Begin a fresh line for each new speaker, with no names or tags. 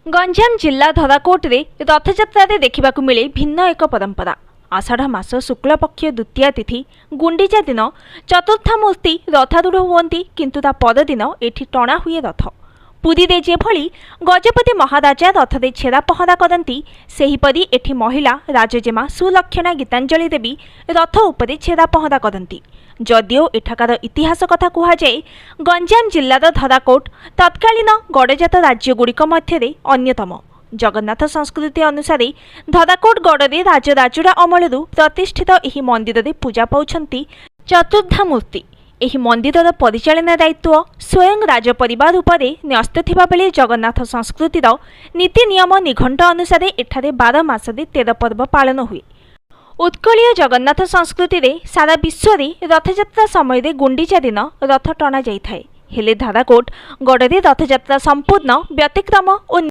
गंजाम जिला धराकोटे रथयात्रा देखा मिले भिन्न एक परंपरा। आषाढ़ मास शुक्ल पक्ष द्वितीया तिथि गुंडीचा दिन चतुर्था मूर्ति रथारूढ़ हुअंती, किंतु ता परदिन एठी टणा हुए रथ। पुरी रे जेभली गजपति महाराजा रथरे छेरा पहरा करती, सेहीपरि एठी महिला राजजेमा सुलक्षणा गीतांजलि देवी रथ उपरे छेरा पहरा करती। जदिओ एठाकार इतिहास कथा कहुए, गंजाम जिल्लार धराकोट तत्कालीन गड़जात राज्यगुड़िक मध्य अन्यतम। जगन्नाथ संस्कृति अनुसार धराकोट गड़े राजराजुड़ा अमलू प्रतिष्ठित एही मंदिर रे पूजा पाउछंती चतुर्धा मूर्ति। एही मंदिरर परिचालना दायित्व स्वयं राजपरिवार उपरे न्यस्त थिबा बेले जगन्नाथ संस्कृतिर नीति नियम निघंट अनुसार एठारे 12 मासरे 13 पर्व पालन हुए। उत्कलीय जगन्नाथ संस्कृति रे सारा विश्व रे रथयात्रा समय रे गुंडीचा दिन रथ टणा जाइथाए। हेले धराकोट गड़े रथयात्रा संपूर्ण व्यतिक्रम और